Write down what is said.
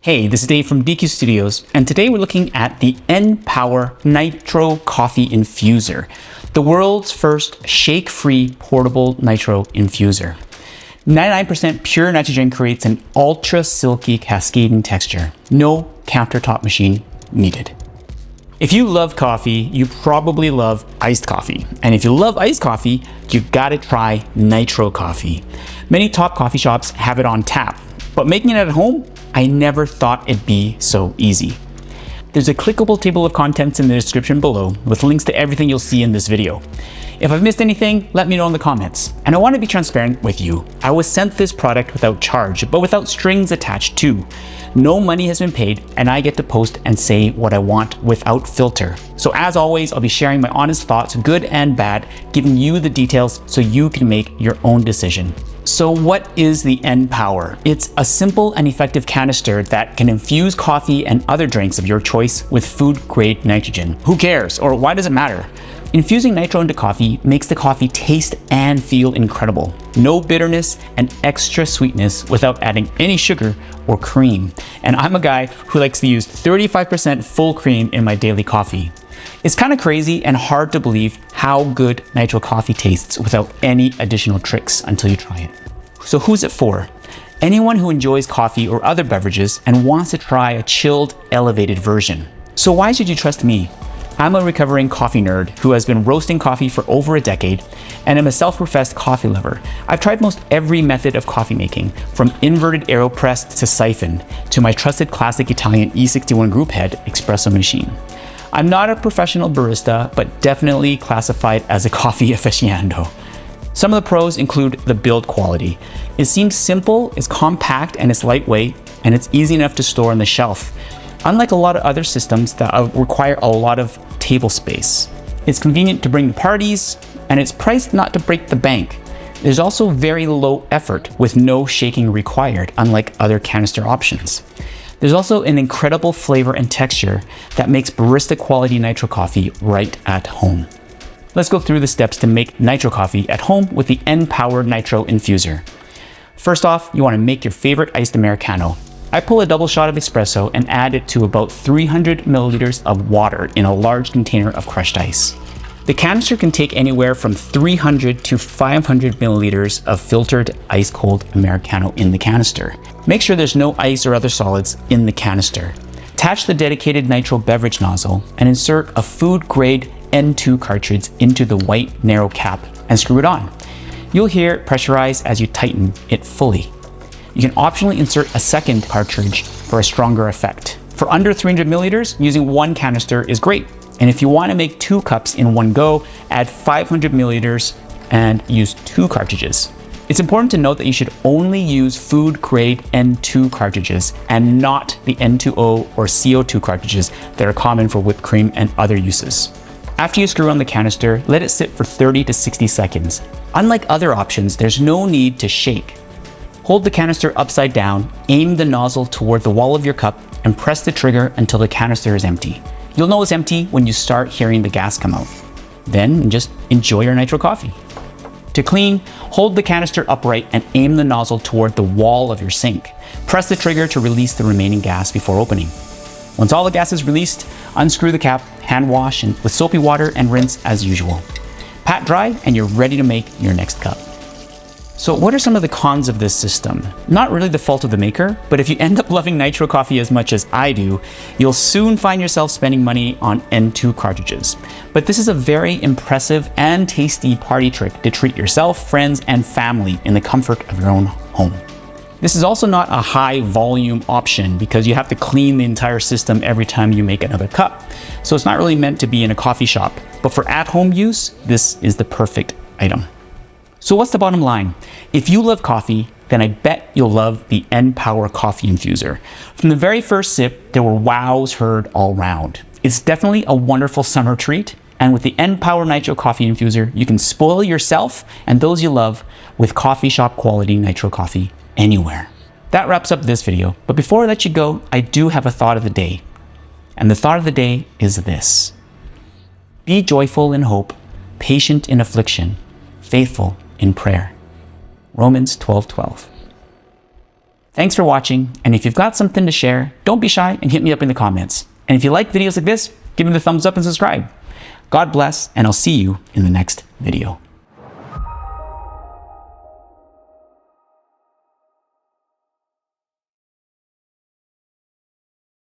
Hey, this is Dave from DQ Studios, and today we're looking at the N Power Nitro Coffee Infuser, the world's first shake-free portable nitro infuser. 99% pure nitrogen creates an ultra silky cascading texture. No countertop machine needed. If you love coffee, you probably love iced coffee. And if you love iced coffee, you gotta try Nitro Coffee. Many top coffee shops have it on tap, but making it at home, I never thought it'd be so easy. There's a clickable table of contents in the description below with links to everything you'll see in this video. If I've missed anything, let me know in the comments. And I want to be transparent with you. I was sent this product without charge, but without strings attached too. No money has been paid, and I get to post and say what I want without filter. So as always, I'll be sharing my honest thoughts, good and bad, giving you the details so you can make your own decision. So what is the N Power? It's a simple and effective canister that can infuse coffee and other drinks of your choice with food-grade nitrogen. Who cares? Or why does it matter? Infusing nitro into coffee makes the coffee taste and feel incredible. No bitterness and extra sweetness without adding any sugar or cream. And I'm a guy who likes to use 35% full cream in my daily coffee. It's kind of crazy and hard to believe how good nitro coffee tastes without any additional tricks until you try it. So who's it for? Anyone who enjoys coffee or other beverages and wants to try a chilled, elevated version. So why should you trust me? I'm a recovering coffee nerd who has been roasting coffee for over a decade, and I'm a self-professed coffee lover. I've tried most every method of coffee making, from inverted AeroPress to siphon, to my trusted classic Italian E61 group head espresso machine. I'm not a professional barista, but definitely classified as a coffee aficionado. Some of the pros include the build quality. It seems simple, it's compact, and it's lightweight, and it's easy enough to store on the shelf. Unlike a lot of other systems that require a lot of table space. It's convenient to bring to parties, and it's priced not to break the bank. There's also very low effort with no shaking required, unlike other canister options. There's also an incredible flavor and texture that makes barista quality nitro coffee right at home. Let's go through the steps to make nitro coffee at home with the N Power Nitro Infuser. First off, you want to make your favorite iced Americano. I pull a double shot of espresso and add it to about 300 milliliters of water in a large container of crushed ice. The canister can take anywhere from 300 to 500 milliliters of filtered ice-cold Americano in the canister. Make sure there's no ice or other solids in the canister. Attach the dedicated nitro beverage nozzle and insert a Food-Grade N2 cartridge into the white narrow cap and screw it on. You'll hear it pressurize as you tighten it fully. You can optionally insert a second cartridge for a stronger effect. For under 300 milliliters, using one canister is great. And if you want to make 2 cups in one go, add 500 milliliters and use 2 cartridges. It's important to note that you should only use food-grade N2 cartridges and not the N2O or CO2 cartridges that are common for whipped cream and other uses. After you screw on the canister, let it sit for 30 to 60 seconds. Unlike other options, there's no need to shake. Hold the canister upside down, aim the nozzle toward the wall of your cup, and press the trigger until the canister is empty. You'll know it's empty when you start hearing the gas come out. Then just enjoy your nitro coffee. To clean, hold the canister upright and aim the nozzle toward the wall of your sink. Press the trigger to release the remaining gas before opening. Once all the gas is released, unscrew the cap, hand wash with soapy water and rinse as usual. Pat dry and you're ready to make your next cup. So what are some of the cons of this system? Not really the fault of the maker, but if you end up loving nitro coffee as much as I do, you'll soon find yourself spending money on N2 cartridges. But this is a very impressive and tasty party trick to treat yourself, friends, and family in the comfort of your own home. This is also not a high volume option because you have to clean the entire system every time you make another cup. So it's not really meant to be in a coffee shop, but for at-home use, this is the perfect item. So what's the bottom line? If you love coffee, then I bet you'll love the N Power Coffee Infuser. From the very first sip, there were wows heard all round. It's definitely a wonderful summer treat, and with the N Power Nitro Coffee Infuser, you can spoil yourself and those you love with coffee shop quality nitro coffee anywhere. That wraps up this video, but before I let you go, I do have a thought of the day. And the thought of the day is this: be joyful in hope, patient in affliction, faithful in prayer. Romans 12:12. Thanks for watching, and if you've got something to share, don't be shy and hit me up in the comments. And if you like videos like this, give me the thumbs up and subscribe. God bless, and I'll see you in the next video.